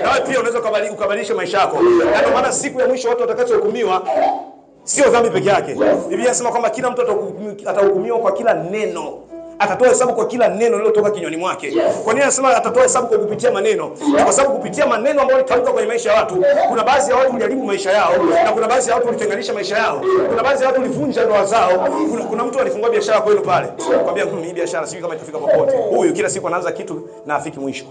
na wewe pia unaweza ukabadilisha maisha yako. Na ndio maana siku ya mwisho watu watakaohukumiwa sio dhambi peke yake. Biblia inasema kwamba kila mtu atahukumiwa kwa kila neno. Atatoa hesabu kwa kila neno lilotoka kinywani mwake. Kwa nini anasema atatoa hesabu kwa kupitia maneno? Kwa sababu kupitia maneno ambayo yalitamka kwenye maisha ya watu, kuna baadhi ya watu waliharibu maisha yao, na kuna baadhi ya watu walitenganisha maisha yao. Kuna baadhi ya watu walivunja ndoa zao. Kuna mtu alifungua biashara kwenu pale. Kwambia hii biashara sijui kama itafika popote. Huyu kila siku anaanza kitu na afiki mwisho.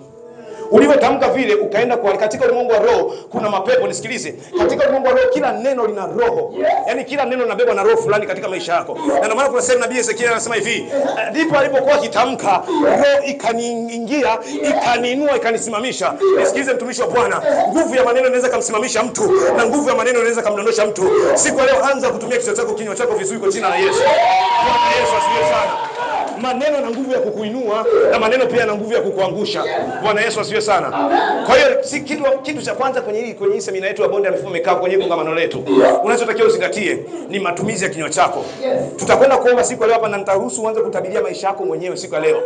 Ulivyotamka vile ukaenda kwa katika ulimwengu wa roho kuna mapepo. Nisikilize, katika ulimwengu wa roho kila neno lina roho. Yaani kila neno linabebwa na roho fulani katika maisha yako. Na ndio maana kuna sehemu nabii Ezekiel anasema hivi, ndipo alipokuwa akitamka roho ikaniingia, ikaniinua, ikanisimamisha. Nisikilize mtumishi wa Bwana, nguvu ya maneno inaweza kumsimamisha mtu na nguvu ya maneno inaweza kumdondosha mtu. Siku leo anza kutumia kinywa chako vizuri kwa jina la Yesu. Bwana Yesu asifiwe sana. Maneno na nguvu ya kukuinua na maneno pia na nguvu ya kukuangusha. Bwana Yesu asifiwe sana. Kwa hiyo si kitu cha kwanza kwenye hii semina yetu ya bonde ya mifumo imekaa kwenye kongamano letu. Unachotakiwa uzingatie ni matumizi ya kinywa chako. Tutakwenda kuomba siku leo hapa na nitaruhusu uanze kutabiria maisha yako mwenyewe siku ya leo.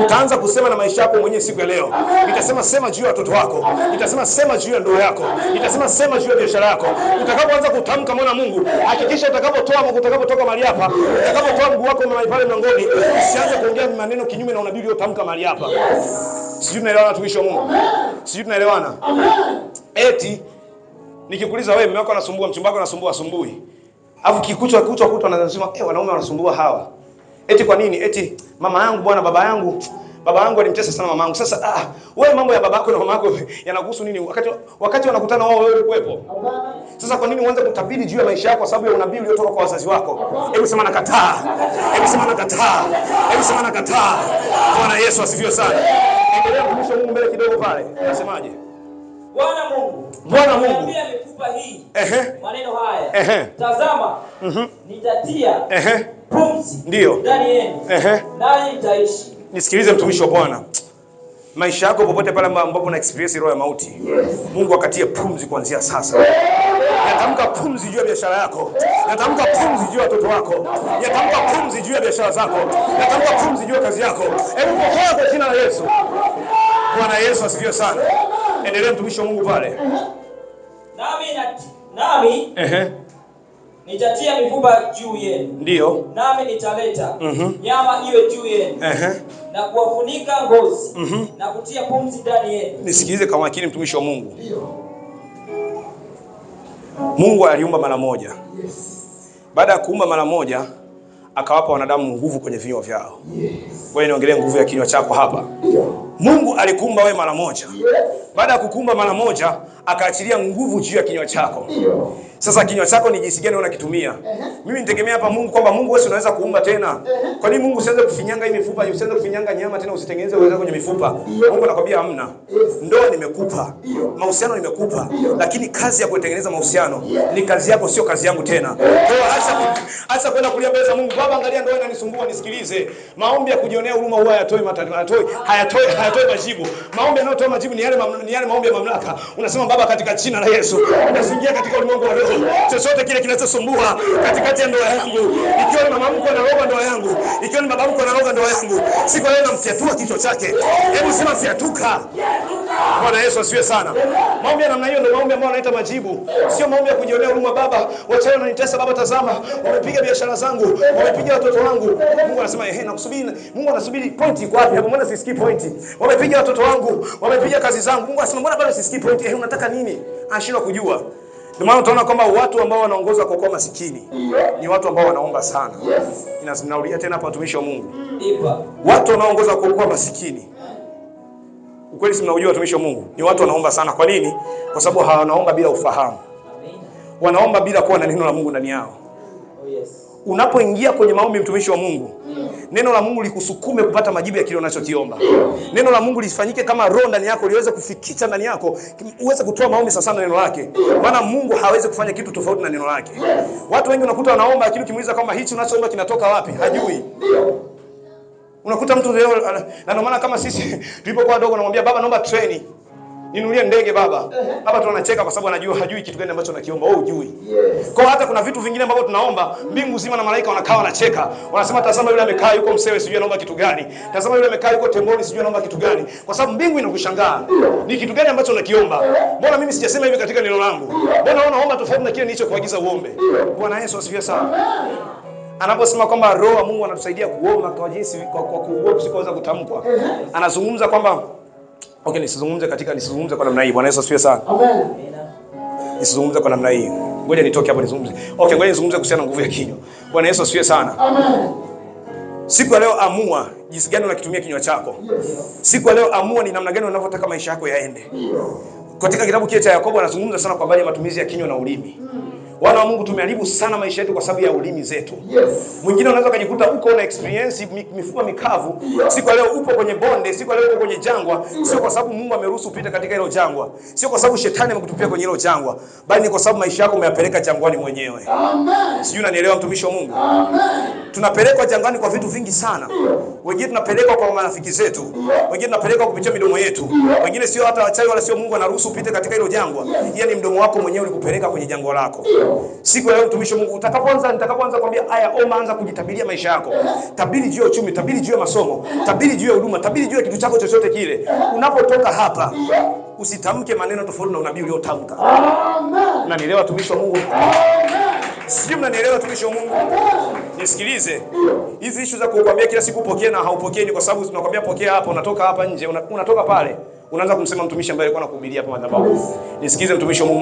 Utaanza kusema na maisha yako mwenyewe siku ya leo. Nitasema sema juu ya watoto wako. Nitasema sema juu ya ndoa yako. Nitasema sema juu ya biashara yako. Utakapoanza kutamka mwana Mungu, hakikisha utakapotoka mahali hapa, utakapotoa mguu wako pale mlangoni, usianze kuongea maneno kinyume na unabii uliotamka mahali hapa. Sijui tunaelewana watumishi wa Mungu? Sijui tunaelewana? Eti nikikuuliza wewe mume wako anasumbua, mchumba wako anasumbua asumbui. Alafu kikuchwa anasema wanaume wanasumbua hawa. Eti kwa nini? Eti mama yangu bwana baba yangu alimtesa sana mama yangu. Sasa wewe mambo ya baba yako na mama yako yanakuhusu nini? Wakati wanakutana wao wewe ulikuwepo. Sasa kwa nini uanze kutabiri juu ya maisha yako kwa sababu ya unabii uliotoka kwa wazazi wako? Hebu sema nakataa. Hebu sema nakataa. Hebu sema nakataa. Bwana Yesu asifiwe sana. Endelea kumsha Mungu mbele kidogo pale. Unasemaje? Bwana Mungu amekupa hii maneno haya. Tazama, nitatia pumzi ndani yenu, nanyi mtaishi. Nisikilize mtumishi wa Bwana. Maisha yako popote pale ambapo una experience roho ya mauti, Mungu akatie pumzi kuanzia sasa. Natamka pumzi juu ya biashara yako. Natamka pumzi juu ya watoto wako. Natamka pumzi juu ya biashara zako. Natamka pumzi juu ya kazi yako. Hebu pokea kwa jina la Yesu. Bwana Yesu asifiwe sana. Endelea mtumishi wa Mungu pale. Nami nitatia mifupa juu yenu. Ndio. Nami nitaleta nyama iwe juu yenu. Na kuwafunika ngozi. Na kutia pumzi ndani yenu. Nisikilize kwa makini mtumishi wa Mungu. Mungu aliumba mara moja. Baada ya kuumba mara moja akawapa wanadamu nguvu kwenye vinywa vyao. Wewe niongelee nguvu ya kinywa chako hapa. Mungu alikuumba wewe mara moja. Baada ya kukuumba mara moja akaachilia nguvu juu ya kinywa chako. Sasa kinywa chako ni jinsi gani unakitumia? Mimi nitegemea hapa Mungu kwamba Mungu wewe unaweza kuumba tena. Kwa nini Mungu usianze kufinyanga hii mifupa, usianze kufinyanga nyama tena usitengeneze uweze kwenye mifupa? Mungu anakwambia hamna. Ndoa nimekupa, mahusiano nimekupa, lakini kazi ya kutengeneza mahusiano ni kazi yako, sio kazi yangu tena. Kwa hiyo acha kwenda kulia mbele za Mungu. Baba, angalia ndoa inanisumbua, nisikilize. Maombi ya kujionea huruma huwa hayatoi majibu. Maombi yanayotoa majibu ni yale maombi ya mamlaka. Unasema Baba, katika jina la Yesu, unazingia katika ulimwengu wa roho. Chochote kile kinachosumbua katikati ya ndoa yangu, ikiwa ni mama mkwe anaroga ndoa yangu, ikiwa ni baba mkwe anaroga ndoa yangu, siku leo namfiatua kichwa chake. Hebu sema fiatuka. Bwana Yesu asifiwe sana. Maombi ya namna hiyo ndio maombi ambayo yanaleta majibu. Sio maombi ya kujionea huruma. Baba, wacha wananitesa. Baba, tazama, wamepiga biashara zangu, wamepiga watoto wangu. Mungu anasema nakusubiri. Mungu anasubiri point iko wapi? Hapo mbona sisikii point? Wamepiga watoto wangu, wamepiga kazi zangu. Mungu anasema mbona bado sisikii point? Unataka nini? Anashindwa kujua. Ndio maana utaona kwamba watu ambao wanaongoza kwa masikini ni watu ambao wanaomba sana. Ninaulia tena hapa watumishi wa Mungu. Watu wanaongoza kwa masikini, ukweli si mnaujua watumishi wa Mungu, ni watu wanaomba sana. Kwa nini? Kwa sababu hawanaomba bila ufahamu. Wanaomba bila kuwa na neno la Mungu ndani yao. Unapoingia kwenye maombi mtumishi wa Mungu, neno la Mungu likusukume kupata majibu ya kile unachokiomba. Neno la Mungu lifanyike kama roho ndani yako, liweze kufikisha ndani yako, uweze kutoa maombi sasa na neno lake. Maana Mungu hawezi kufanya kitu tofauti na neno lake. Watu wengi unakuta wanaomba lakini ukimuuliza kama hichi unachoomba kinatoka wapi, hajui. Unakuta mtu leo, na ndio maana kama sisi tulipokuwa wadogo namwambia baba naomba treni. Ninunulie ndege baba. Baba tunacheka kwa sababu anajua hajui kitu gani ambacho nakiomba. Wewe hujui. Kwa hata kuna vitu vingine ambavyo tunaomba, mbingu zima na malaika wanakaa wanacheka. Wanasema tazama yule amekaa yuko Msewe sijui anaomba kitu gani. Tazama yule amekaa yuko Temboni sijui anaomba kitu gani. Kwa sababu mbingu inakushangaa. Ni kitu gani ambacho unakiomba? Mbona mimi sijasema hivi katika neno langu? Mbona unaomba tofauti na kile nilichokuagiza uombe? Bwana Yesu asifiwe sana. Anaposema kwamba Roho wa Mungu anatusaidia kuomba kwa jinsi kwa kuomba usikoweza kutamkwa. Anazungumza kwamba nisizungumze kwa namna hii. Bwana Yesu asifiwe sana. Amen. Nisizungumze kwa namna hii. Ngoja nitoke hapo nizungumze. Ngoja nizungumze kuhusiana na nguvu ya kinywa. Bwana Yesu asifiwe sana. Amen. Siku ya leo amua jinsi gani unakitumia kinywa chako. Siku ya leo amua ni namna gani unavyotaka maisha yako yaende. Katika kitabu kile cha Yakobo anazungumza sana kwa habari ya matumizi ya kinywa na ulimi. Wana wa Mungu tumeharibu sana maisha yetu kwa sababu ya ulimi zetu. Mwingine unaweza kujikuta uko na experience mifupa mikavu. Siku leo upo kwenye bonde, siku leo uko kwenye jangwa, sio kwa sababu Mungu ameruhusu upite katika hilo jangwa. Sio kwa sababu shetani amekutupia kwenye hilo jangwa, bali ni kwa sababu maisha yako umeyapeleka jangwani mwenyewe. Amen. Sijui unanielewa mtumishi wa Mungu? Amen. Tunapelekwa jangwani kwa vitu vingi sana. Wengine tunapelekwa kwa marafiki zetu, wengine tunapelekwa kupitia midomo yetu. Wengine sio hata wachawi wala sio Mungu anaruhusu upite katika hilo jangwa. Yaani mdomo wako mwenyewe ulikupeleka kwenye jangwa lako. Siku leo mtumishi wa Mungu nitakapoanza kwambia aya anza kujitabiria maisha yako. Tabiri juu ya uchumi, tabiri juu ya masomo, tabiri juu ya huduma, tabiri juu ya kitu chako chochote kile. Unapotoka hapa usitamke maneno tofauti na unabii uliotamka. Amen. Unanielewa mtumishi wa Mungu? Amen. Sio mnanielewa mtumishi wa Mungu? Nisikilize. Hizi issue za kukwambia kila siku pokea na haupokei ni kwa sababu tunakwambia pokea hapa, unatoka hapa nje, unatoka pale. Unaanza kumsema mtumishi ambaye alikuwa anakuhubiria hapa madhabahu. Nisikize mtumishi wa Mungu,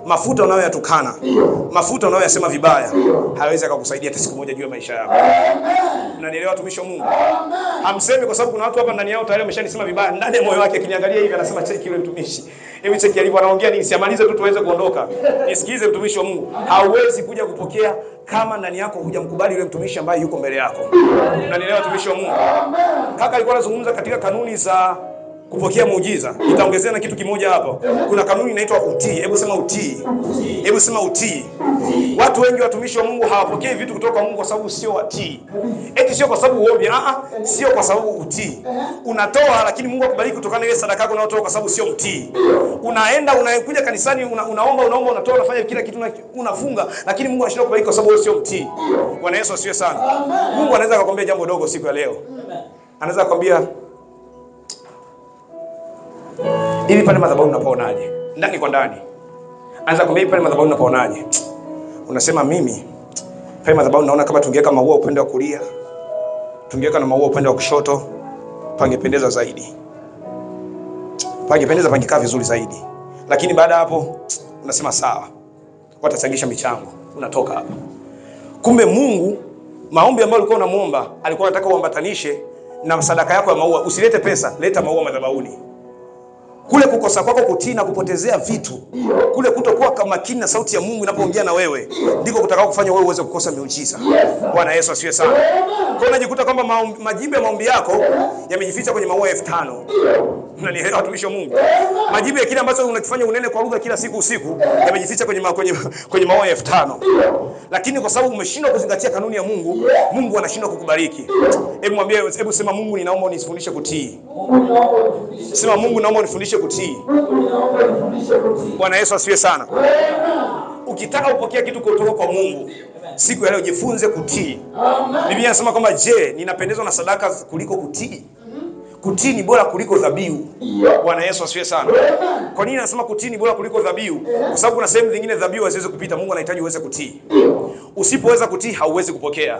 mafuta unayoyatukana, mafuta unayoyasema vibaya, hawezi akakusaidia hata siku moja juu ya maisha yako. Unanielewa mtumishi wa Mungu? Hamsemi kwa sababu kuna watu hapa ndani yao tayari wameshanisema vibaya, ndani ya moyo wake akiniangalia hivi anasema cheki yule mtumishi. Hebu cheki alivyo anaongea nini, siamalize tu tuweze kuondoka. Nisikize mtumishi wa Mungu, hauwezi kuja kupokea kama ndani yako hujamkubali yule mtumishi ambaye yuko mbele yako. Unanielewa mtumishi wa Mungu? Kaka alikuwa anazungumza katika kanuni za kupokea muujiza. Nitaongezea na kitu kimoja hapo. Kuna kanuni inaitwa utii. Hebu sema utii. Hebu sema utii. Watu wengi watumishi wa Mungu hawapokei vitu kutoka kwa Mungu kwa sababu sio watii. Eti sio kwa sababu uombe, sio kwa sababu utii. Unatoa lakini Mungu akubariki kutokana na ile sadaka yako unayotoa kwa sababu sio mtii. Unakuja kanisani unaomba unatoa unafanya kila kitu unafunga lakini Mungu anashindwa kubariki kwa sababu wewe sio mtii. Bwana Yesu asifiwe sana. Mungu anaweza kukwambia jambo dogo siku ya leo. Anaweza kukwambia hivi pale madhabahu unapaonaje? Ndani kwa ndani. Anza kumwambia pale madhabahu unapaonaje? Unasema mimi pale madhabahu naona kama tungeweka maua upande wa kulia, tungeweka na maua upande wa kushoto, pangependeza zaidi. Pangependeza, pangekaa vizuri zaidi. Lakini baada hapo unasema sawa. Watachangisha michango. Unatoka hapa. Kumbe Mungu maombi ambayo ulikuwa unamuomba, alikuwa anataka uambatanishe na sadaka yako ya maua. Usilete pesa, leta maua madhabahuni. Kule kukosa kwako kutii na kupotezea vitu, kule kutokuwa kama makini na sauti ya Mungu inapoongea na wewe, ndiko kutakao kufanya wewe uweze kukosa miujiza. Bwana Yesu asifiwe sana. Kwa unajikuta kwamba majibu ya maombi yako yamejificha kwenye maua 5000. Unanielewa watumishi wa Mungu? Majibu ya kile ambacho unakifanya unene kwa lugha kila siku usiku yamejificha kwenye maua 5000. Lakini kwa sababu umeshindwa kuzingatia kanuni ya Mungu, Mungu anashindwa kukubariki. Hebu sema Mungu ninaomba unifundishe kutii. Sema Mungu naomba unifundishe kutii. Bwana Yesu asifiwe sana. Ukitaka kupokea kitu kutoka kwa Mungu, siku ya leo jifunze kutii. Biblia inasema kwamba je, ninapendezwa na sadaka kuliko kutii? Kutii ni bora kuliko dhabihu. Bwana Yesu asifiwe sana. Kwa nini nasema kutii ni bora kuliko dhabihu? Kwa sababu kuna sehemu nyingine dhabihu haziwezi kupita. Mungu anahitaji uweze kutii. Usipoweza kutii hauwezi kupokea.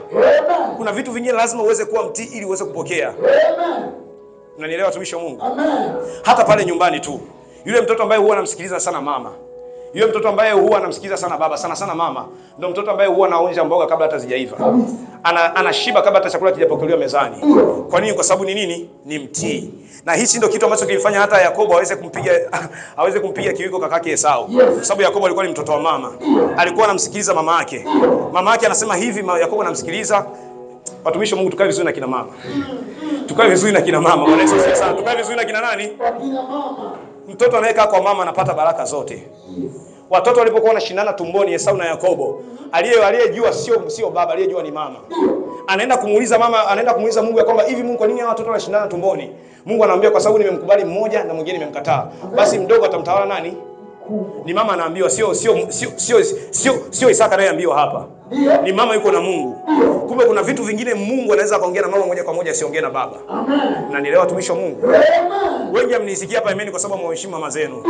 Kuna vitu vingine lazima uweze kuwa mtii ili uweze kupokea. Unanielewa watumishi wa Mungu? Hata pale nyumbani tu. Yule mtoto ambaye huwa anamsikiliza sana mama, yule mtoto ambaye huwa anamsikiliza sana baba, sana mama, ndio mtoto ambaye huwa anaonja mboga kabla hata hazijaiva. Anashiba kabla hata chakula hakijapokelewa mezani. Kwa nini? Kwa sababu ni nini? Ni mtii. Na hichi ndio kitu ambacho kilifanya hata Yakobo aweze kumpiga kiwiko kakake Esau. Kwa sababu Yakobo alikuwa ni mtoto wa mama. Alikuwa anamsikiliza mama yake. Mama yake anasema hivi, Yakobo anamsikiliza. Watumishi wa Mungu, tukae vizuri na kina mama. Tukae vizuri na kina mama. Bwana Yesu asifiwe sana. Tukae vizuri na kina nani? Kina mama. Mtoto anayekaa kwa mama anapata baraka zote. Watoto walipokuwa wanashindana tumboni, Esau na Yakobo, aliyejua sio baba, aliyejua ni mama. anaenda kumuuliza mama, anaenda kumuuliza Mungu ya kwamba hivi Mungu, kwa nini hawa watoto wanashindana tumboni? Mungu anamwambia kwa sababu nimemkubali mmoja na mwingine nimemkataa. Basi mdogo atamtawala nani? Ni mama anaambiwa, sio Isaka anayeambiwa hapa. Ni mama yuko na Mungu. Kumbe kuna vitu vingine Mungu anaweza kaongea na mama moja kwa moja, asiongee na baba. Amen. Na nielewa watumishi wa Mungu. Amen. Wengi mnisikia hapa imeni kwa sababu mwaheshimu mama zenu.